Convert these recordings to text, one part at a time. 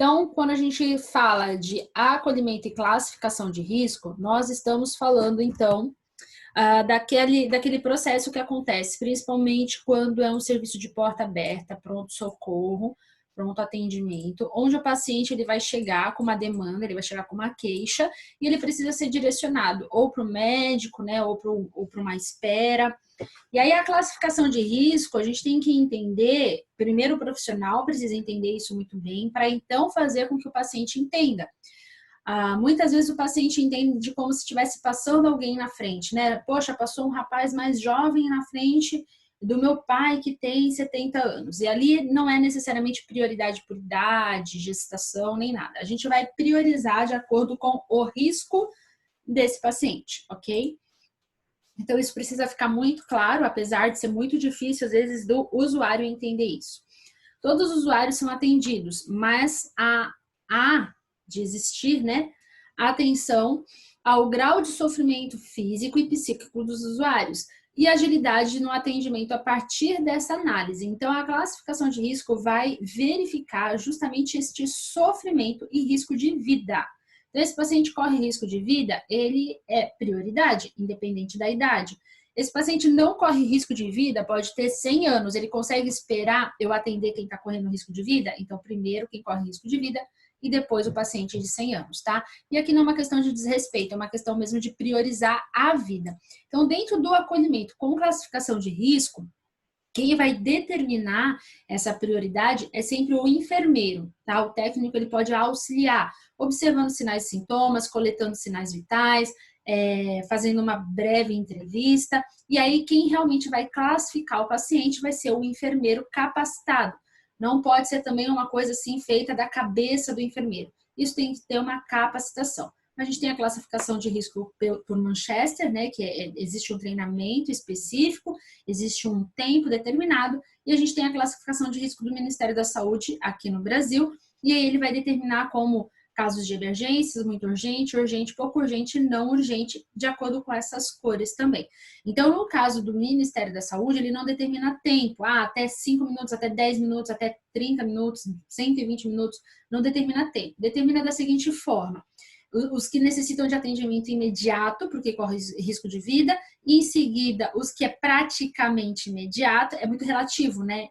Então, quando a gente fala de acolhimento e classificação de risco, nós estamos falando, então, daquele processo que acontece, principalmente quando é um serviço de porta aberta, pronto-socorro, pronto atendimento, onde o paciente ele vai chegar com uma demanda, ele vai chegar com uma queixa, e ele precisa ser direcionado ou para o médico, né, ou para uma espera. E aí a classificação de risco, a gente tem que entender, primeiro o profissional precisa entender isso muito bem, para então fazer com que o paciente entenda. Muitas vezes o paciente entende como se estivesse passando alguém na frente, né? Poxa, passou um rapaz mais jovem na frente do meu pai que tem 70 anos. E ali não é necessariamente prioridade por idade, gestação, nem nada. A gente vai priorizar de acordo com o risco desse paciente, ok? Então, isso precisa ficar muito claro, apesar de ser muito difícil, às vezes, do usuário entender isso. Todos os usuários são atendidos, mas há de existir, né, atenção ao grau de sofrimento físico e psíquico dos usuários e agilidade no atendimento a partir dessa análise. Então, a classificação de risco vai verificar justamente este sofrimento e risco de vida. Então, esse paciente corre risco de vida, ele é prioridade, independente da idade. Esse paciente não corre risco de vida, pode ter 100 anos, ele consegue esperar eu atender quem está correndo risco de vida? Então, primeiro quem corre risco de vida e depois o paciente de 100 anos, tá? E aqui não é uma questão de desrespeito, é uma questão mesmo de priorizar a vida. Então, dentro do acolhimento com classificação de risco, quem vai determinar essa prioridade é sempre o enfermeiro, tá? O técnico ele pode auxiliar, observando sinais e sintomas, coletando sinais vitais, fazendo uma breve entrevista. E aí quem realmente vai classificar o paciente vai ser o enfermeiro capacitado. Não pode ser também uma coisa assim feita da cabeça do enfermeiro. Isso tem que ter uma capacitação. A gente tem a classificação de risco por Manchester, né, que existe um treinamento específico, existe um tempo determinado, e a gente tem a classificação de risco do Ministério da Saúde aqui no Brasil, e aí ele vai determinar como casos de emergências, muito urgente, urgente, pouco urgente, não urgente, de acordo com essas cores também. Então, no caso do Ministério da Saúde, ele não determina tempo, até 5 minutos, até 10 minutos, até 30 minutos, 120 minutos, não determina tempo. Determina da seguinte forma: os que necessitam de atendimento imediato, porque corre risco de vida, e em seguida, os que é praticamente imediato, é muito relativo, né?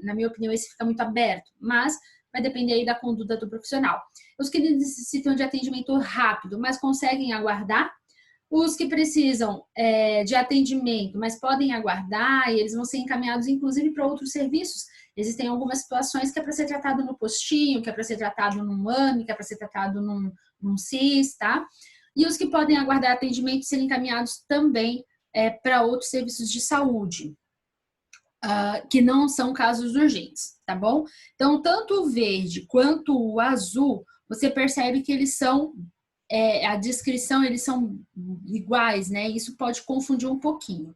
Na minha opinião, esse fica muito aberto, mas vai depender aí da conduta do profissional. Os que necessitam de atendimento rápido, mas conseguem aguardar, os que precisam de atendimento, mas podem aguardar, e eles vão ser encaminhados, inclusive, para outros serviços. Existem algumas situações que é para ser tratado no postinho, que é para ser tratado num AME, que é para ser tratado num CIS, tá? E os que podem aguardar atendimento serem encaminhados também para outros serviços de saúde, que não são casos urgentes, tá bom? Então, tanto o verde quanto o azul, você percebe que eles são a descrição, eles são iguais, né? Isso pode confundir um pouquinho.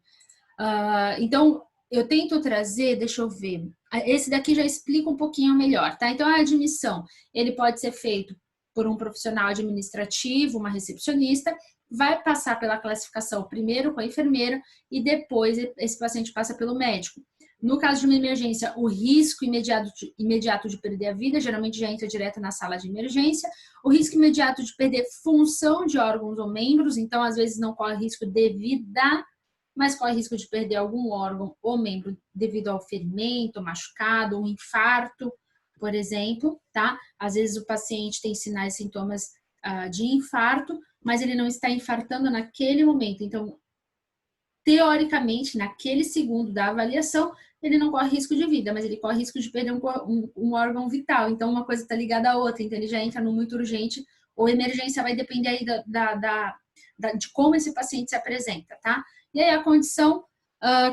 Então, eu tento trazer, deixa eu ver, esse daqui já explica um pouquinho melhor, tá? Então, a admissão, ele pode ser feito por um profissional administrativo, uma recepcionista, vai passar pela classificação primeiro com a enfermeira e depois esse paciente passa pelo médico. No caso de uma emergência, o risco imediato de perder a vida geralmente já entra direto na sala de emergência. O risco imediato de perder função de órgãos ou membros, então às vezes não corre risco de vida, mas corre risco de perder algum órgão ou membro devido ao ferimento, machucado, um infarto, por exemplo, tá? Às vezes o paciente tem sinais e sintomas de infarto, mas ele não está infartando naquele momento. Então, teoricamente, naquele segundo da avaliação, ele não corre risco de vida, mas ele corre risco de perder um órgão vital. Então, uma coisa está ligada à outra, então ele já entra no muito urgente, ou emergência vai depender aí de como esse paciente se apresenta, tá? E aí a condição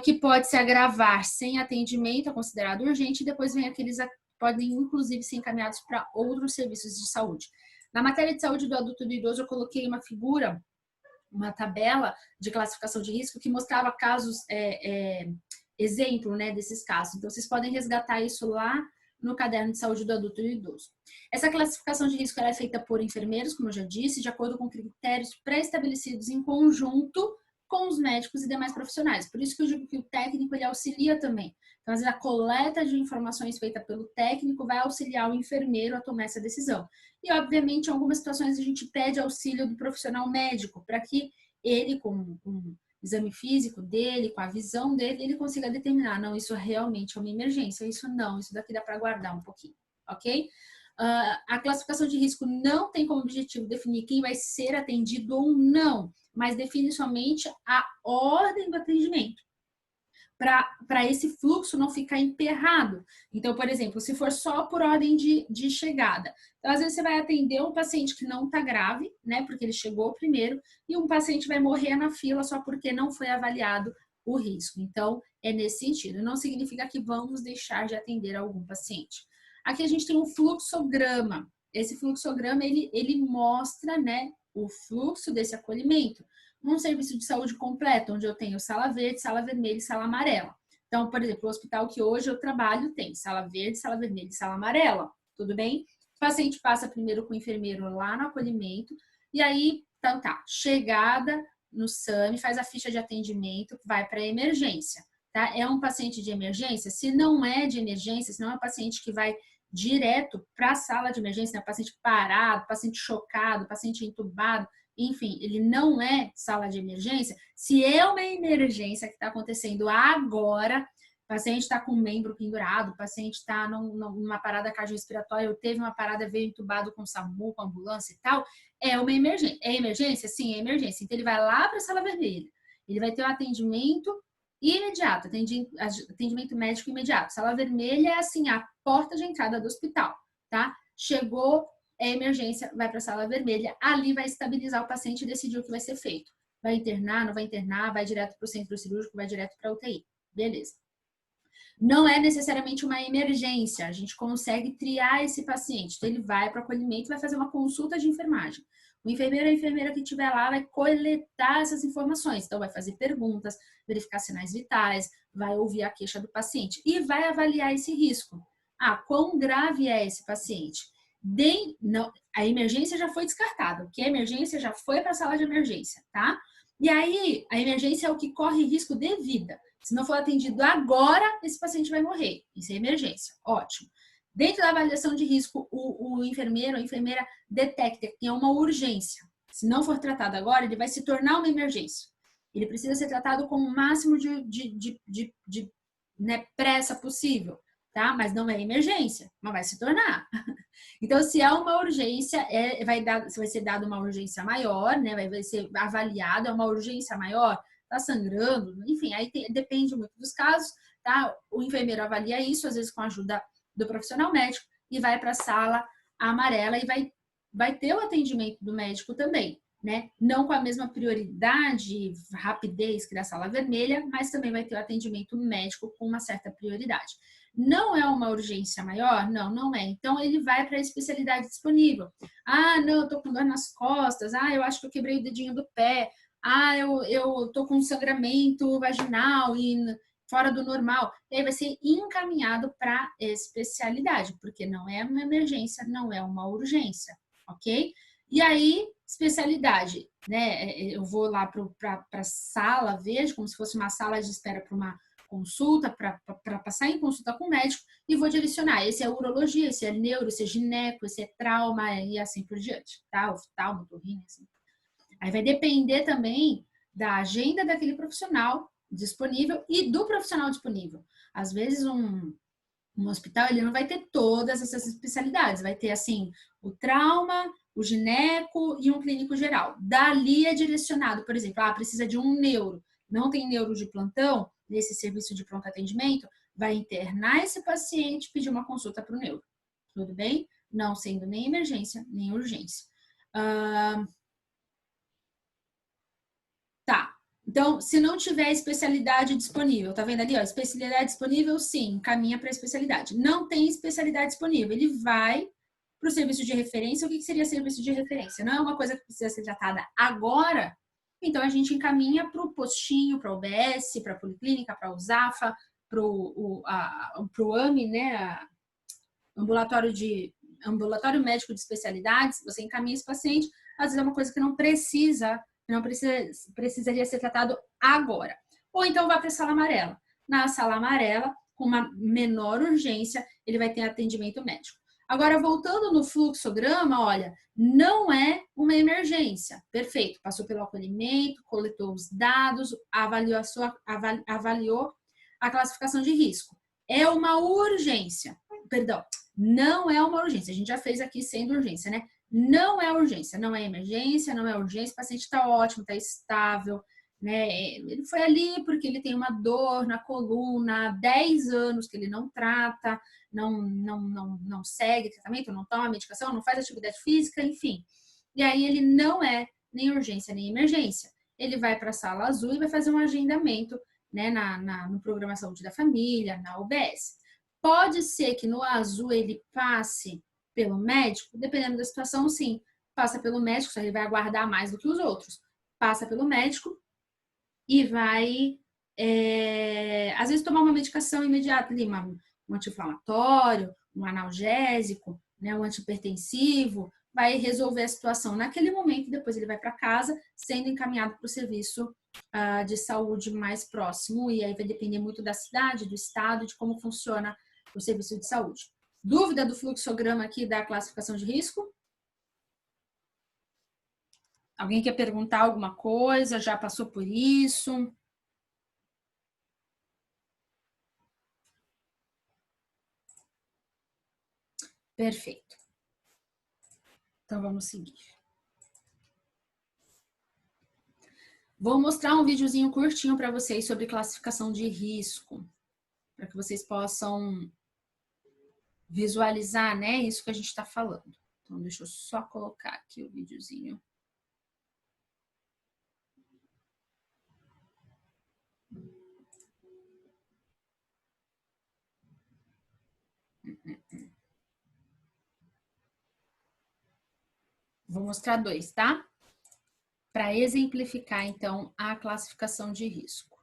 que pode se agravar sem atendimento é considerado urgente, e depois vem aqueles que podem, inclusive, ser encaminhados para outros serviços de saúde. Na matéria de saúde do adulto e do idoso, eu coloquei uma figura, uma tabela de classificação de risco que mostrava casos, exemplo, né, desses casos. Então, vocês podem resgatar isso lá no caderno de saúde do adulto e do idoso. Essa classificação de risco é feita por enfermeiros, como eu já disse, de acordo com critérios pré-estabelecidos em conjunto com os médicos e demais profissionais. Por isso que eu digo que o técnico, ele auxilia também. Então, às vezes, a coleta de informações feita pelo técnico vai auxiliar o enfermeiro a tomar essa decisão. E, obviamente, em algumas situações, a gente pede auxílio do profissional médico, para que ele, com o exame físico dele, com a visão dele, ele consiga determinar, não, isso realmente é uma emergência, isso não, isso daqui dá para guardar um pouquinho, ok? A classificação de risco não tem como objetivo definir quem vai ser atendido ou não, mas define somente a ordem do atendimento, para esse fluxo não ficar emperrado. Então, por exemplo, se for só por ordem de chegada, então, às vezes você vai atender um paciente que não está grave, né, porque ele chegou primeiro, e um paciente vai morrer na fila só porque não foi avaliado o risco. Então, é nesse sentido. Não significa que vamos deixar de atender algum paciente. Aqui a gente tem um fluxograma. Esse fluxograma, ele mostra, né, o fluxo desse acolhimento num serviço de saúde completo, onde eu tenho sala verde, sala vermelha e sala amarela. Então, por exemplo, o hospital que hoje eu trabalho tem sala verde, sala vermelha e sala amarela, tudo bem? O paciente passa primeiro com o enfermeiro lá no acolhimento, e aí, então tá, chegada no SAMI, faz a ficha de atendimento, vai para a emergência, tá? É um paciente de emergência? Se não é de emergência, se não é um paciente que vai direto para a sala de emergência, né? Paciente parado, paciente chocado, paciente entubado, enfim, ele não é sala de emergência. Se é uma emergência que está acontecendo agora, o paciente está com o membro pendurado, o paciente está numa parada cardiorrespiratória, ou teve uma parada, veio entubado com SAMU, com ambulância e tal, é uma emergência. É emergência? Sim, é emergência. Então, ele vai lá para a sala vermelha. Ele vai ter um atendimento imediato, atendimento médico imediato. Sala vermelha é assim, a porta de entrada do hospital, tá? Chegou, é emergência, vai para a sala vermelha, ali vai estabilizar o paciente e decidir o que vai ser feito. Vai internar, não vai internar, vai direto para o centro cirúrgico, vai direto para a UTI. Beleza. Não é necessariamente uma emergência, a gente consegue triar esse paciente. Então, ele vai para o acolhimento e vai fazer uma consulta de enfermagem. O enfermeiro ou a enfermeira que estiver lá vai coletar essas informações. Então, vai fazer perguntas, verificar sinais vitais, vai ouvir a queixa do paciente e vai avaliar esse risco. Ah, quão grave é esse paciente? Não, a emergência já foi descartada. O que é emergência já foi para a sala de emergência, tá? E aí, a emergência é o que corre risco de vida. Se não for atendido agora, esse paciente vai morrer. Isso é emergência. Ótimo. Dentro da avaliação de risco, o enfermeiro ou a enfermeira detecta que é uma urgência. Se não for tratado agora, ele vai se tornar uma emergência. Ele precisa ser tratado com o máximo de né, pressa possível, tá? Mas não é emergência, mas vai se tornar. Então, se é uma urgência, vai ser dada uma urgência maior, né? Vai ser avaliado, é uma urgência maior, tá sangrando, enfim, aí depende muito dos casos, tá? O enfermeiro avalia isso, às vezes com a ajuda do profissional médico, e vai para a sala amarela e vai ter o atendimento do médico também, né? Não com a mesma prioridade, rapidez que da sala vermelha, mas também vai ter o atendimento médico com uma certa prioridade. Não é uma urgência maior? Não, não é. Então, ele vai para a especialidade disponível. Ah, não, eu tô com dor nas costas. Ah, eu acho que eu quebrei o dedinho do pé. Ah, eu tô com sangramento vaginal e fora do normal. E aí vai ser encaminhado para especialidade, porque não é uma emergência, não é uma urgência, ok? E aí, especialidade, né? Eu vou lá para a sala, vejo como se fosse uma sala de espera para uma consulta, para passar em consulta com o médico, e vou direcionar. Esse é urologia, esse é neuro, esse é gineco, esse é trauma e assim por diante, tá? Oftalmo, otorrino, assim. Aí vai depender também da agenda daquele profissional disponível e do profissional disponível. Às vezes um hospital ele não vai ter todas essas especialidades, vai ter assim o trauma, o gineco e um clínico geral. Dali é direcionado, por exemplo, precisa de um neuro, não tem neuro de plantão nesse serviço de pronto atendimento, vai internar esse paciente, pedir uma consulta para o neuro. Tudo bem? Não sendo nem emergência, nem urgência. Tá. Então, se não tiver especialidade disponível, tá vendo ali, ó, especialidade disponível, sim, caminha para a especialidade. Não tem especialidade disponível, ele vai para o serviço de referência. O que seria serviço de referência? Não é uma coisa que precisa ser tratada agora, então a gente encaminha para o postinho, para o UBS, para a Policlínica, para o USAFA, para o AME, né, ambulatório médico de especialidades, você encaminha esse paciente, às vezes é uma coisa que não precisa não precisaria ser tratado agora. Ou então vai para a sala amarela. Na sala amarela, com uma menor urgência, ele vai ter atendimento médico. Agora, voltando no fluxograma, olha, não é uma emergência. Perfeito, passou pelo acolhimento, coletou os dados, avaliou a classificação de risco. É uma urgência. Perdão, não é uma urgência. A gente já fez aqui sendo urgência, né? Não é urgência, não é emergência, não é urgência. O paciente está ótimo, está estável, né? Ele foi ali porque ele tem uma dor na coluna há 10 anos que ele não trata, não segue tratamento, não toma medicação, não faz atividade física, enfim. E aí ele não é nem urgência nem emergência. Ele vai para a sala azul e vai fazer um agendamento, né, no programa Saúde da Família, na UBS. Pode ser que no azul ele passe pelo médico, dependendo da situação, sim. Passa pelo médico, só ele vai aguardar mais do que os outros. Passa pelo médico e vai, às vezes, tomar uma medicação imediata, ali, um anti-inflamatório, um analgésico, né, um antihipertensivo, vai resolver a situação naquele momento e depois ele vai para casa, sendo encaminhado para o serviço de saúde mais próximo, e aí vai depender muito da cidade, do estado, de como funciona o serviço de saúde. Dúvida do fluxograma aqui da classificação de risco? Alguém quer perguntar alguma coisa? Já passou por isso? Perfeito. Então, vamos seguir. Vou mostrar um videozinho curtinho para vocês sobre classificação de risco, para que vocês possam visualizar, né, isso que a gente está falando. Então, deixa eu só colocar aqui o videozinho. Vou mostrar 2, tá? Para exemplificar, então, a classificação de risco.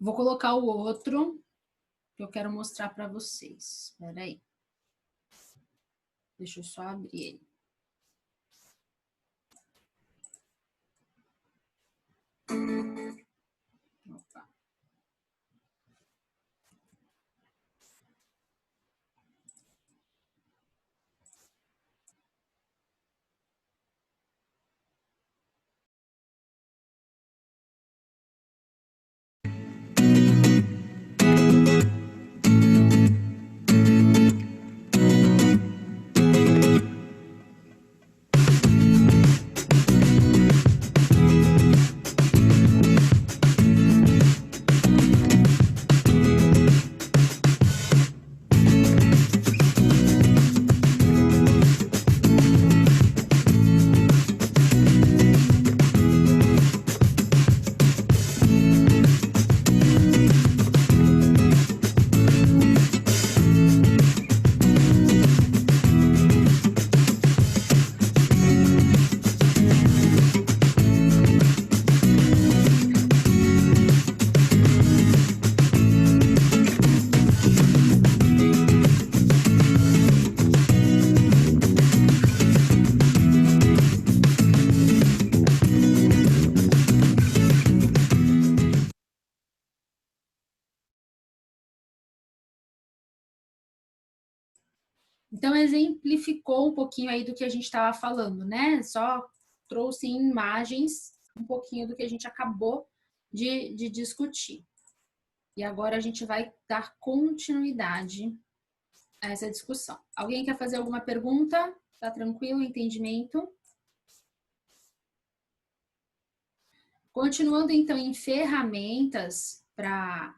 Vou colocar o outro que eu quero mostrar para vocês. Espera aí. Deixa eu só abrir ele. Opa. Então, exemplificou um pouquinho aí do que a gente estava falando, né? Só trouxe em imagens um pouquinho do que a gente acabou de discutir. E agora a gente vai dar continuidade a essa discussão. Alguém quer fazer alguma pergunta? Tá tranquilo? Entendimento? Continuando, então, em ferramentas para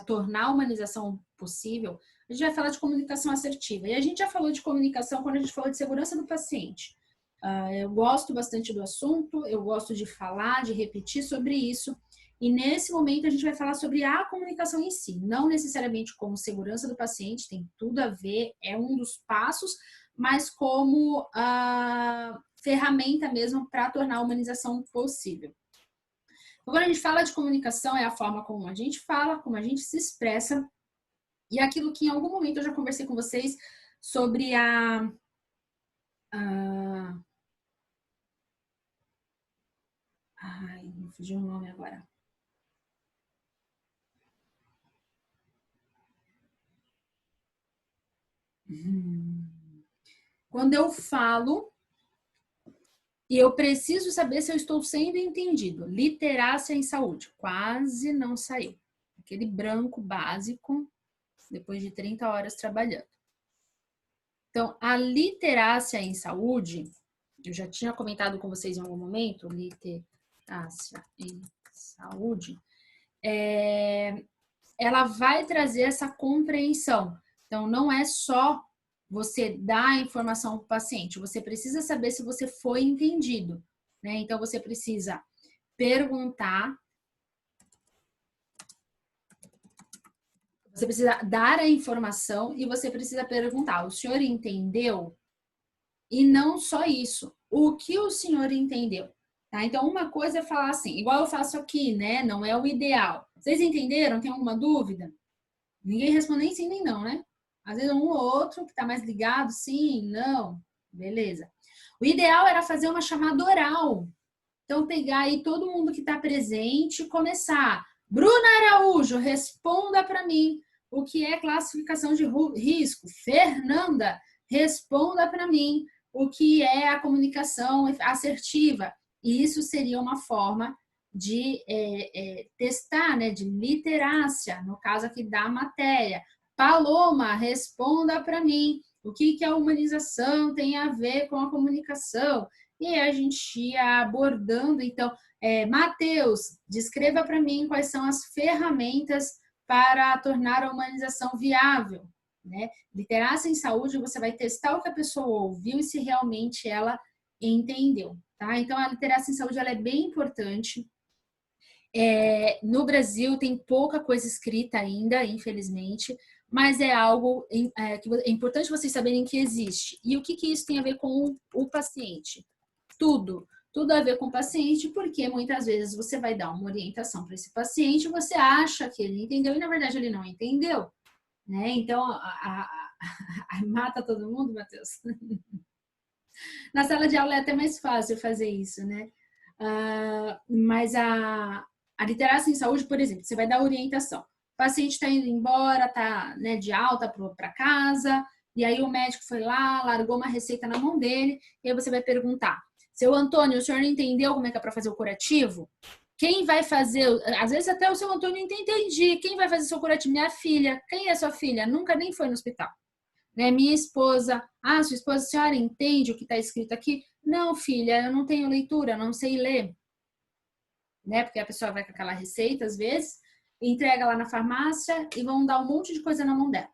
tornar a humanização possível, a gente vai falar de comunicação assertiva. E a gente já falou de comunicação quando a gente falou de segurança do paciente. Eu gosto bastante do assunto, eu gosto de falar, de repetir sobre isso. E nesse momento a gente vai falar sobre a comunicação em si, não necessariamente como segurança do paciente, tem tudo a ver, é um dos passos, mas como ferramenta mesmo para tornar a humanização possível. Quando a gente fala de comunicação, é a forma como a gente fala, como a gente se expressa, e aquilo que em algum momento eu já conversei com vocês sobre ai, me fugiu o nome agora. Quando eu falo e eu preciso saber se eu estou sendo entendido. Literácia em saúde. Quase não saiu. Aquele branco básico, depois de 30 horas trabalhando. Então, a literácia em saúde, eu já tinha comentado com vocês em algum momento, literácia em saúde, ela vai trazer essa compreensão. Então, não é só você dar a informação para o paciente, você precisa saber se você foi entendido, né? Então, você precisa perguntar, você precisa dar a informação e você precisa perguntar, o senhor entendeu? E não só isso, o que o senhor entendeu? Tá? Então, uma coisa é falar assim, igual eu faço aqui, né? Não é o ideal. Vocês entenderam? Tem alguma dúvida? Ninguém responde nem sim nem não, né? Às vezes um ou outro que está mais ligado, sim, não, beleza. O ideal era fazer uma chamada oral. Então, pegar aí todo mundo que está presente e começar. Bruna Araújo, responda para mim o que é classificação de risco. Fernanda, responda para mim o que é a comunicação assertiva. E isso seria uma forma de testar, né, de literácia, no caso aqui da matéria. Paloma, responda para mim o que a humanização tem a ver com a comunicação. E a gente ia abordando, então, Matheus, descreva para mim quais são as ferramentas para tornar a humanização viável. Né? Literácia em saúde, você vai testar o que a pessoa ouviu e se realmente ela entendeu. Tá? Então, a literacia em saúde ela é bem importante. No Brasil tem pouca coisa escrita ainda, infelizmente, mas é algo que é importante vocês saberem que existe. E o que isso tem a ver com o paciente? Tudo a ver com o paciente, porque muitas vezes você vai dar uma orientação para esse paciente, você acha que ele entendeu e na verdade ele não entendeu. Né? Então, mata todo mundo, Matheus? Na sala de aula é até mais fácil fazer isso, né? Mas a literacia em saúde, por exemplo, você vai dar orientação. O paciente está indo embora, está, né, de alta para casa, e aí o médico foi lá, largou uma receita na mão dele, e aí você vai perguntar: seu Antônio, o senhor não entendeu como é que é para fazer o curativo? Quem vai fazer? Às vezes até o seu Antônio não entendi. Quem vai fazer seu curativo? Minha filha. Quem é sua filha? Nunca nem foi no hospital. Né? Minha esposa. Ah, sua esposa, a senhora entende o que está escrito aqui? Não, filha, eu não tenho leitura, não sei ler. Né? Porque a pessoa vai com aquela receita, às vezes, entrega lá na farmácia e vão dar um monte de coisa na mão dela.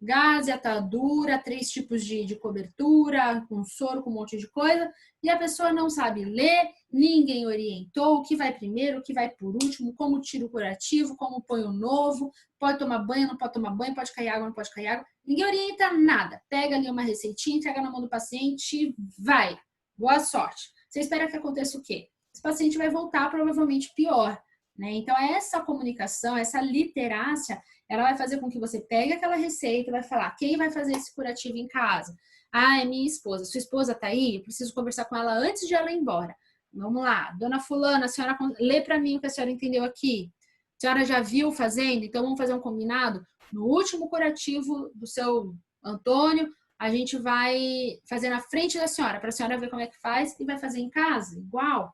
Gás, atadura, 3 tipos de cobertura, com soro, com um monte de coisa, e a pessoa não sabe ler, ninguém orientou o que vai primeiro, o que vai por último, como tira o curativo, como põe o novo, pode tomar banho, não pode tomar banho, pode cair água, não pode cair água. Ninguém orienta nada. Pega ali uma receitinha, entrega na mão do paciente, vai. Boa sorte. Você espera que aconteça o quê? Esse paciente vai voltar provavelmente pior. Né? Então, essa comunicação, essa literácia, ela vai fazer com que você pegue aquela receita e vai falar: quem vai fazer esse curativo em casa? Ah, é minha esposa. Sua esposa tá aí? Eu preciso conversar com ela antes de ela ir embora. Vamos lá. Dona fulana, a senhora lê para mim o que a senhora entendeu aqui. A senhora já viu fazendo? Então vamos fazer um combinado? No último curativo do seu Antônio, a gente vai fazer na frente da senhora, para a senhora ver como é que faz, e vai fazer em casa, igual.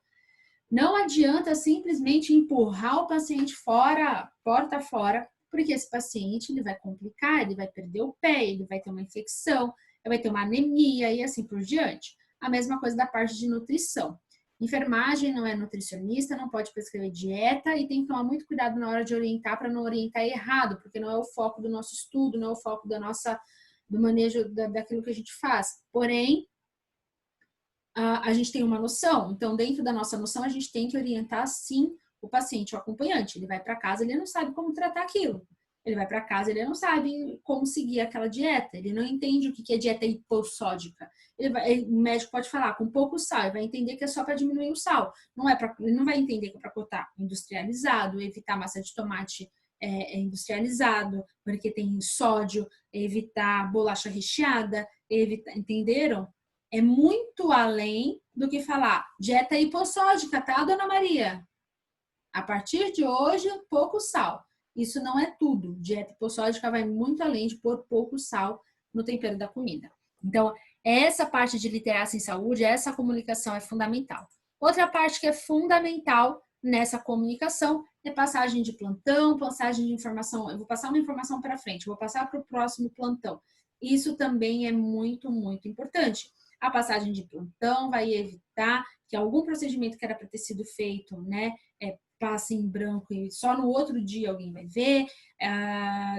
Não adianta simplesmente empurrar o paciente fora, porta fora, porque esse paciente ele vai complicar, ele vai perder o pé, ele vai ter uma infecção, ele vai ter uma anemia e assim por diante. A mesma coisa da parte de nutrição. Enfermagem não é nutricionista, não pode prescrever dieta e tem que tomar muito cuidado na hora de orientar para não orientar errado, porque não é o foco do nosso estudo, não é o foco do manejo daquilo que a gente faz. Porém, a gente tem uma noção. Então, dentro da nossa noção, a gente tem que orientar, sim, o paciente, o acompanhante. Ele vai para casa, ele não sabe como tratar aquilo. Ele vai para casa, ele não sabe como seguir aquela dieta. Ele não entende o que é dieta hipossódica. O médico pode falar com pouco sal, ele vai entender que é só para diminuir o sal. Ele não vai entender que é para cortar industrializado, evitar massa de tomate industrializado, porque tem sódio, evitar bolacha recheada, entenderam? É muito além do que falar dieta hipossódica, tá, dona Maria? A partir de hoje, pouco sal. Isso não é tudo. Dieta hipossódica vai muito além de pôr pouco sal no tempero da comida. Então, essa parte de literacia em saúde, essa comunicação é fundamental. Outra parte que é fundamental nessa comunicação é passagem de plantão, passagem de informação. Eu vou passar uma informação para frente, vou passar para o próximo plantão. Isso também é muito, muito importante. A passagem de plantão vai evitar que algum procedimento que era para ter sido feito, né, passe em branco e só no outro dia alguém vai ver,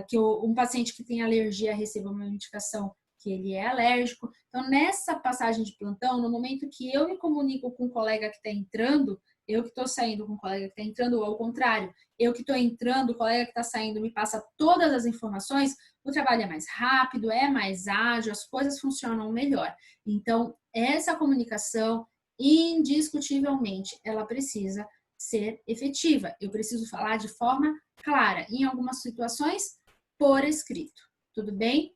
que um paciente que tem alergia receba uma medicação que ele é alérgico. Então, nessa passagem de plantão, no momento que eu me comunico com o colega que está entrando, eu que estou saindo com o colega que está entrando, ou ao contrário, eu que estou entrando, o colega que está saindo me passa todas as informações, o trabalho é mais rápido, é mais ágil, as coisas funcionam melhor. Então, essa comunicação, indiscutivelmente, ela precisa ser efetiva. Eu preciso falar de forma clara, em algumas situações, por escrito. Tudo bem?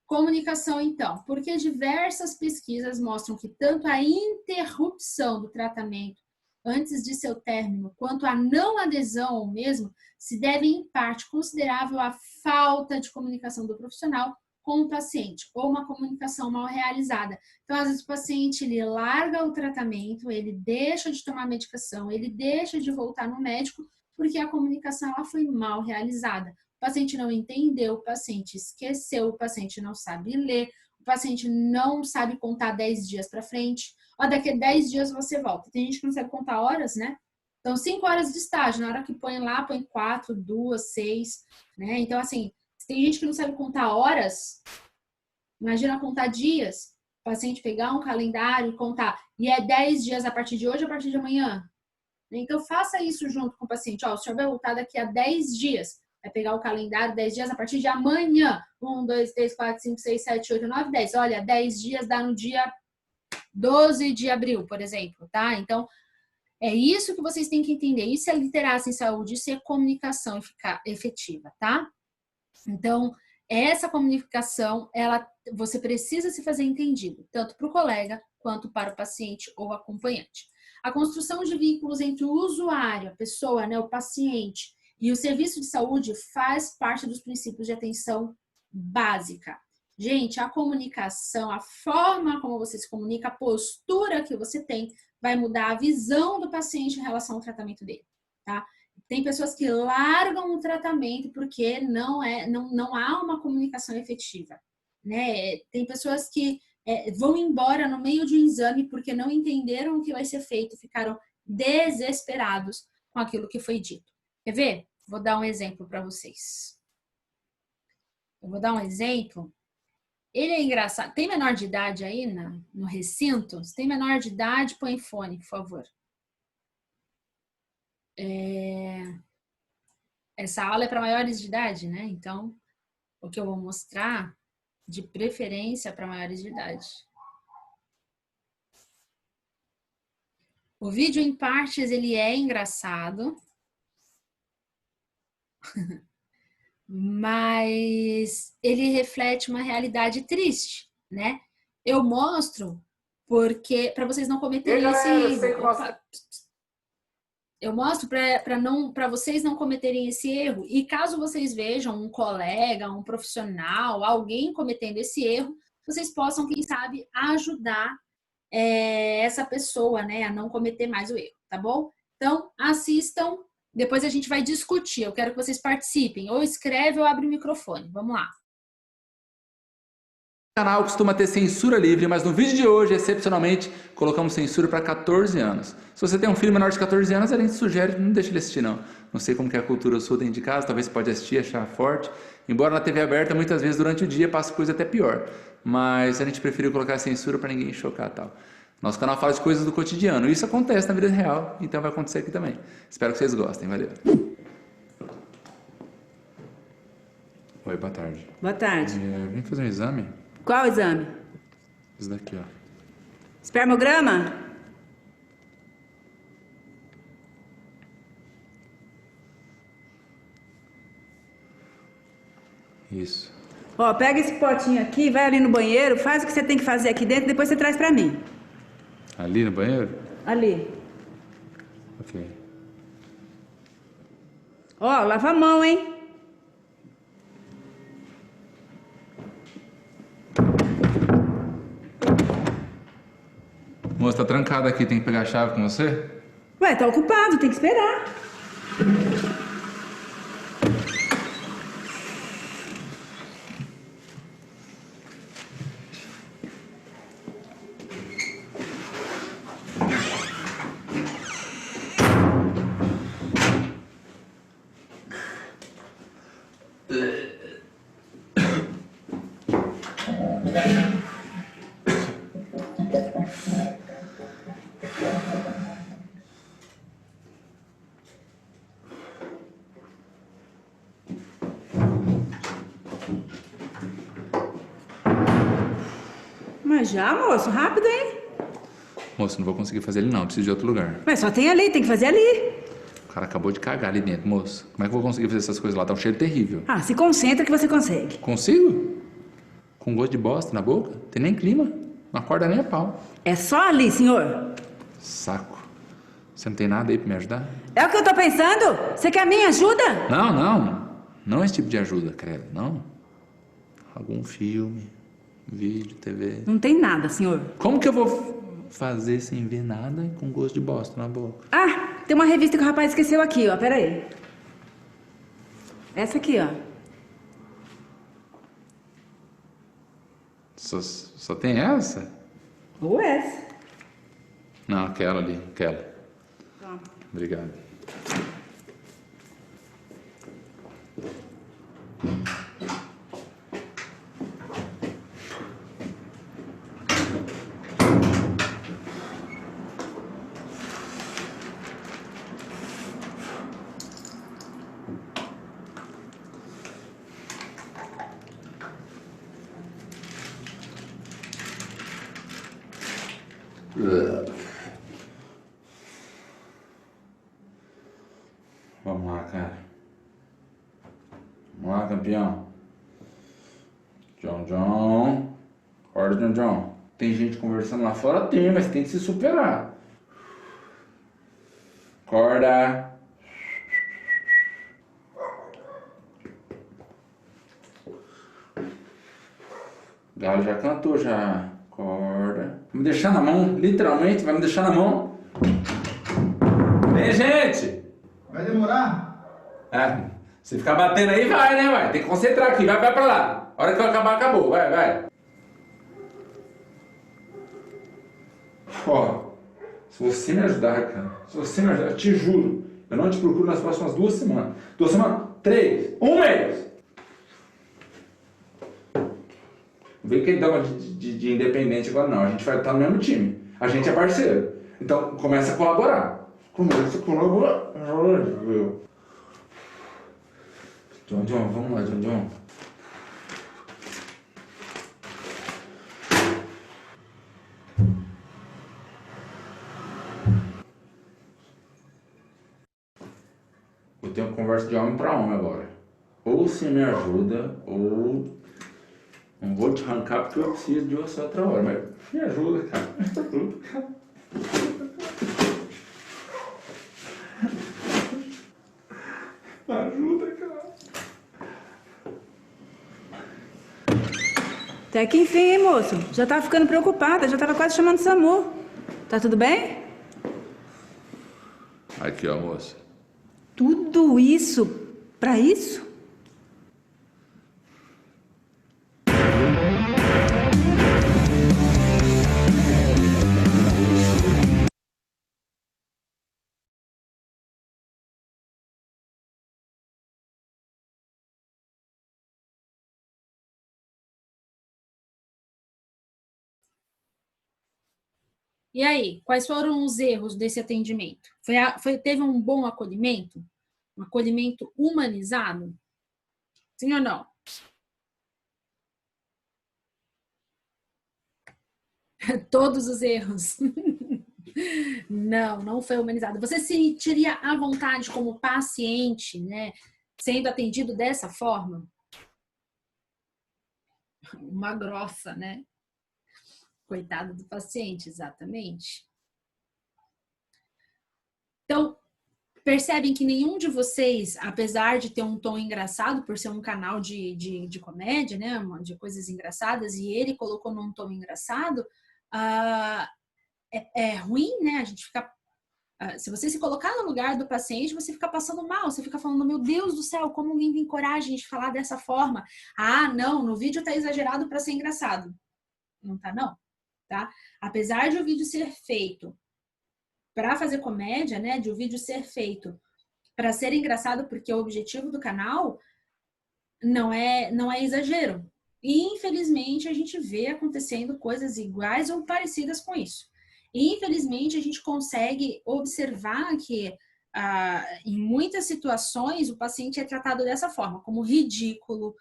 Comunicação, então, porque diversas pesquisas mostram que tanto a interrupção do tratamento antes de seu término, quanto a não adesão ao mesmo, se deve em parte considerável à falta de comunicação do profissional com o paciente, ou uma comunicação mal realizada. Então, às vezes, o paciente ele larga o tratamento, ele deixa de tomar medicação, ele deixa de voltar no médico, porque a comunicação ela foi mal realizada. O paciente não entendeu, o paciente esqueceu, o paciente não sabe ler, o paciente não sabe contar 10 dias para frente. Ó, daqui a 10 dias você volta. Tem gente que não sabe contar horas, né? Então, 5 horas de estágio, na hora que põe lá, põe 4, 2, 6, né? Então, assim, se tem gente que não sabe contar horas, imagina contar dias. O paciente pegar um calendário e contar. E é 10 dias a partir de hoje, a partir de amanhã. Então, faça isso junto com o paciente. Ó, o senhor vai voltar daqui a 10 dias. Vai pegar o calendário 10 dias a partir de amanhã. 1, 2, 3, 4, 5, 6, 7, 8, 9, 10. Olha, 10 dias dá no dia 12 de abril, por exemplo, tá? Então, é isso que vocês têm que entender. Isso é literacia em saúde, isso é comunicação efetiva, tá? Então, essa comunicação, você precisa se fazer entendido, tanto para o colega quanto para o paciente ou acompanhante. A construção de vínculos entre o usuário, a pessoa, né, o paciente, e o serviço de saúde faz parte dos princípios de atenção básica. Gente, a comunicação, a forma como você se comunica, a postura que você tem, vai mudar a visão do paciente em relação ao tratamento dele, tá? Tem pessoas que largam o tratamento porque não há uma comunicação efetiva, né? Tem pessoas que vão embora no meio de um exame porque não entenderam o que vai ser feito, ficaram desesperados com aquilo que foi dito. Quer ver? Vou dar um exemplo para vocês. Eu vou dar um exemplo. Ele é engraçado. Tem menor de idade aí no recinto? Se tem menor de idade, põe fone, por favor. Essa aula é para maiores de idade, né? Então, o que eu vou mostrar, de preferência para maiores de idade. O vídeo, em partes, ele é engraçado, mas ele reflete uma realidade triste, né? Eu mostro porque para vocês não cometerem esse erro. Eu mostro para vocês não cometerem esse erro. E caso vocês vejam um colega, um profissional, alguém cometendo esse erro, vocês possam, quem sabe, ajudar essa pessoa, né, a não cometer mais o erro, tá bom? Então, assistam, depois a gente vai discutir. Eu quero que vocês participem. Ou escreve ou abre o microfone. Vamos lá. O canal costuma ter censura livre, mas no vídeo de hoje, excepcionalmente, colocamos censura para 14 anos. Se você tem um filho menor de 14 anos, a gente sugere, não deixe ele assistir não. Não sei como que é a cultura sua dentro de casa, talvez você pode assistir, achar forte. Embora na TV aberta, muitas vezes durante o dia passa coisa até pior. Mas a gente preferiu colocar censura para ninguém chocar e tal. Nosso canal fala de coisas do cotidiano, e isso acontece na vida real, então vai acontecer aqui também. Espero que vocês gostem, valeu. Oi, boa tarde. Boa tarde. Vim fazer um exame. Qual exame? Esse daqui, ó. Espermograma? Isso. Ó, pega esse potinho aqui, vai ali no banheiro, faz o que você tem que fazer aqui dentro, depois você traz pra mim. Ali no banheiro? Ali. Ok. Ó, lava a mão, hein? Moça, tá trancado aqui, tem que pegar a chave com você? Ué, tá ocupado, tem que esperar. Mas já, moço, rápido, hein? Moço, não vou conseguir fazer ele não, preciso de outro lugar. Mas só tem ali, tem que fazer ali. O cara acabou de cagar ali dentro, moço. Como é que eu vou conseguir fazer essas coisas lá? Tá um cheiro terrível. Ah, se concentra que você consegue. Consigo? Com gosto de bosta na boca? Tem nem clima. Não acorda nem a pau. É só ali, senhor. Saco. Você não tem nada aí pra me ajudar? É o que eu tô pensando. Você quer a minha ajuda? Não, não. Não esse tipo de ajuda, credo. Não. Algum filme, vídeo, TV. Não tem nada, senhor. Como que eu vou fazer sem ver nada e com gosto de bosta na boca? Ah, tem uma revista que o rapaz esqueceu aqui, ó. Pera aí. Essa aqui, ó. Só tem essa? Ou essa. Não, aquela ali, aquela. Toma. Obrigado. Vamos lá, cara. Vamos lá, campeão. John. Acorda, John. Tem gente conversando lá fora? Tem, mas tem que se superar. Acorda. O galo já cantou, já. Acorda. Vai me deixar na mão, literalmente, vai me deixar na mão. Vem, gente! Vai demorar? Se ficar batendo aí, vai, né, vai? Tem que concentrar aqui, vai pra lá. A hora que eu acabar, acabou, vai. Ó, se você me ajudar, cara, eu te juro, eu não te procuro nas próximas 2 semanas. 2 semanas? 3, 1 mês! Não vem que ele dá uma de independente agora, não. A gente vai estar no mesmo time. A gente é parceiro. Então, começa a colaborar. John, vamos lá, John. Eu tenho conversa de homem para homem agora. Ou você me ajuda, ou não vou te arrancar porque eu preciso de você outra hora. Mas me ajuda, cara. Me ajuda, cara. Ajuda, cara. Até que enfim, hein, moço? Já tava ficando preocupada, já tava quase chamando o SAMU. Tá tudo bem? Aqui, ó, moça. Tudo isso pra isso? E aí, quais foram os erros desse atendimento? Teve um bom acolhimento? Um acolhimento humanizado? Sim ou não? Todos os erros. Não, não foi humanizado. Você se sentiria à vontade como paciente, né, sendo atendido dessa forma? Uma grossa, né? Coitado do paciente, exatamente. Então, percebem que nenhum de vocês, apesar de ter um tom engraçado, por ser um canal de comédia, né, de coisas engraçadas, e ele colocou num tom engraçado, é ruim, né? A gente fica. Se você se colocar no lugar do paciente, você fica passando mal, você fica falando, meu Deus do céu, como alguém tem coragem de falar dessa forma? Ah, não, no vídeo tá exagerado para ser engraçado. Não tá, não, tá? Apesar de o vídeo ser feito para fazer comédia, né, de o vídeo ser feito para ser engraçado, porque o objetivo do canal não é exagero. E, infelizmente, a gente vê acontecendo coisas iguais ou parecidas com isso. E, infelizmente, a gente consegue observar que, em muitas situações, o paciente é tratado dessa forma, como ridículo,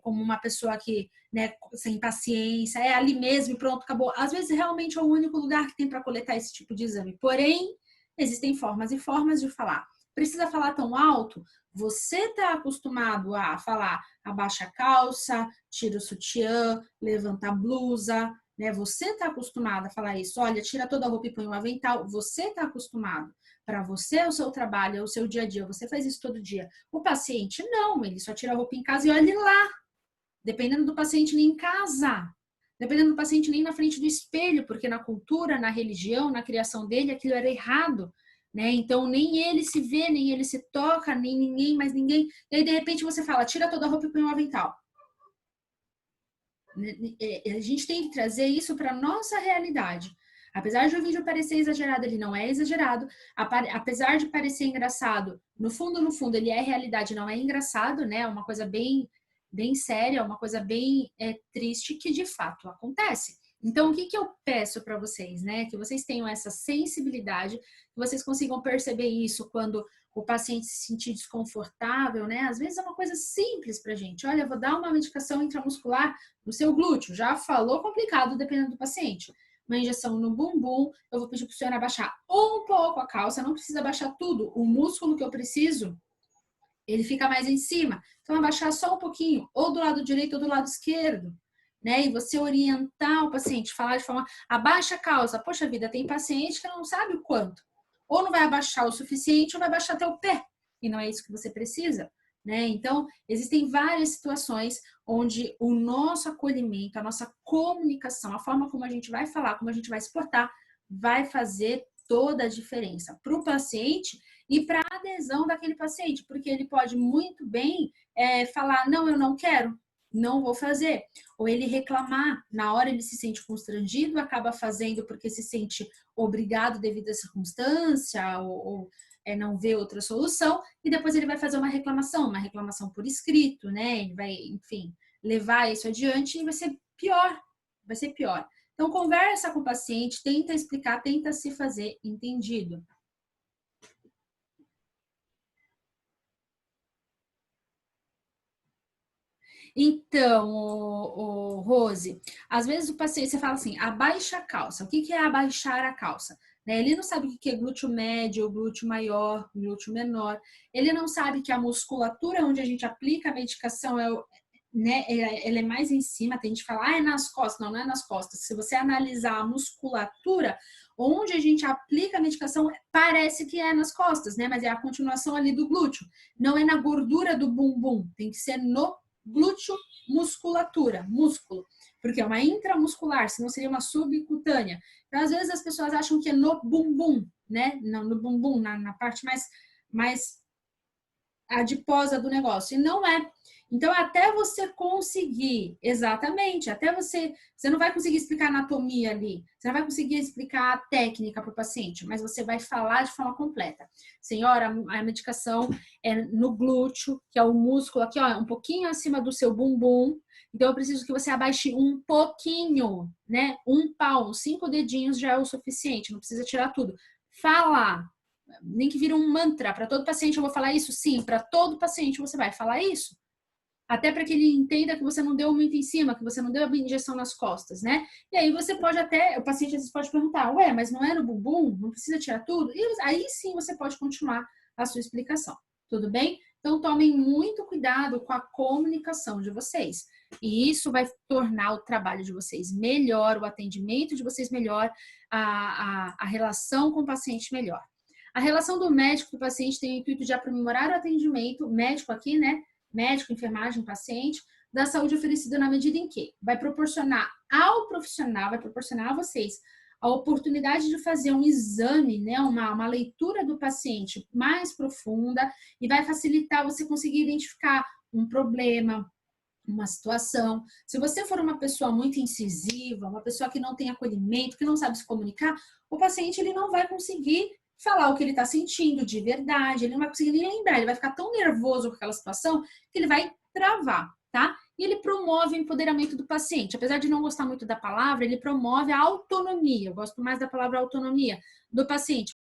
como uma pessoa que, né, sem paciência, é ali mesmo e pronto, acabou. Às vezes, realmente é o único lugar que tem para coletar esse tipo de exame. Porém, existem formas e formas de falar. Precisa falar tão alto? Você está acostumado a falar abaixa a calça, tira o sutiã, levanta a blusa, né? Você está acostumado a falar isso. Olha, tira toda a roupa e põe um avental. Você está acostumado. Para você, o seu trabalho, o seu dia a dia, você faz isso todo dia. O paciente, não. Ele só tira a roupa em casa e olha lá. Dependendo do paciente, nem em casa. Dependendo do paciente, nem na frente do espelho, porque na cultura, na religião, na criação dele, aquilo era errado. Né? Então, nem ele se vê, nem ele se toca, nem ninguém, mais ninguém. E aí, de repente, você fala, tira toda a roupa e põe um avental. A gente tem que trazer isso para a nossa realidade. Apesar de o vídeo parecer exagerado, ele não é exagerado. Apesar de parecer engraçado, no fundo, ele é realidade, não é engraçado, né? É uma coisa bem, bem séria, uma coisa bem triste que de fato acontece. Então, o que eu peço para vocês, né? Que vocês tenham essa sensibilidade, que vocês consigam perceber isso quando o paciente se sentir desconfortável, né? Às vezes é uma coisa simples pra gente. Olha, eu vou dar uma medicação intramuscular no seu glúteo. Já falou complicado, dependendo do paciente. Uma injeção no bumbum, eu vou pedir pro senhor abaixar um pouco a calça, não precisa abaixar tudo. O músculo que eu preciso, ele fica mais em cima. Então, abaixar só um pouquinho, ou do lado direito ou do lado esquerdo. Né? E você orientar o paciente, falar de forma, abaixa a calça. Poxa vida, tem paciente que não sabe o quanto. Ou não vai abaixar o suficiente, ou vai abaixar até o pé. E não é isso que você precisa. Né? Então, existem várias situações onde o nosso acolhimento, a nossa comunicação, a forma como a gente vai falar, como a gente vai se portar, vai fazer toda a diferença para o paciente e para a adesão daquele paciente, porque ele pode muito bem falar, não, eu não quero, não vou fazer. Ou ele reclamar, na hora ele se sente constrangido, acaba fazendo porque se sente obrigado devido à circunstância, ou não vê outra solução, e depois ele vai fazer uma reclamação por escrito, né? Ele vai, enfim, levar isso adiante e vai ser pior, vai ser pior. Então, conversa com o paciente, tenta explicar, tenta se fazer entendido. Então, Rose, às vezes o paciente, você fala assim, abaixa a calça. O que é abaixar a calça? Né? Ele não sabe o que é glúteo médio, glúteo maior, glúteo menor. Ele não sabe que a musculatura onde a gente aplica a medicação né, ela é mais em cima, tem gente que fala, é nas costas. Não, não é nas costas. Se você analisar a musculatura, onde a gente aplica a medicação, parece que é nas costas, né? Mas é a continuação ali do glúteo. Não é na gordura do bumbum, tem que ser no glúteo, musculatura, músculo. Porque é uma intramuscular, senão seria uma subcutânea. Então, às vezes, as pessoas acham que é no bumbum, né? Não, no bumbum, na parte mais adiposa do negócio. E não é. Então, até você conseguir, exatamente, até você não vai conseguir explicar a anatomia ali, você não vai conseguir explicar a técnica para o paciente, mas você vai falar de forma completa. Senhora, a medicação é no glúteo, que é o músculo aqui, ó, um pouquinho acima do seu bumbum. Então, eu preciso que você abaixe um pouquinho, né? Um palmo, 5 dedinhos já é o suficiente, não precisa tirar tudo. Falar, nem que vira um mantra. Para todo paciente eu vou falar isso? Sim, para todo paciente você vai falar isso. Até para que ele entenda que você não deu muito em cima, que você não deu a injeção nas costas, né? E aí você pode até, o paciente às vezes pode perguntar, ué, mas não é no bumbum? Não precisa tirar tudo? E aí sim você pode continuar a sua explicação, tudo bem? Então tomem muito cuidado com a comunicação de vocês. E isso vai tornar o trabalho de vocês melhor, o atendimento de vocês melhor, a relação com o paciente melhor. A relação do médico com o paciente tem o intuito de aprimorar o atendimento, médico aqui, né? Médico, enfermagem, paciente, da saúde oferecida na medida em que vai proporcionar ao profissional, vai proporcionar a vocês a oportunidade de fazer um exame, né, uma leitura do paciente mais profunda e vai facilitar você conseguir identificar um problema, uma situação. Se você for uma pessoa muito incisiva, uma pessoa que não tem acolhimento, que não sabe se comunicar, o paciente ele não vai conseguir falar o que ele está sentindo de verdade, ele não vai conseguir nem lembrar, ele vai ficar tão nervoso com aquela situação que ele vai travar, tá? E ele promove o empoderamento do paciente. Apesar de não gostar muito da palavra, ele promove a autonomia. Eu gosto mais da palavra autonomia do paciente.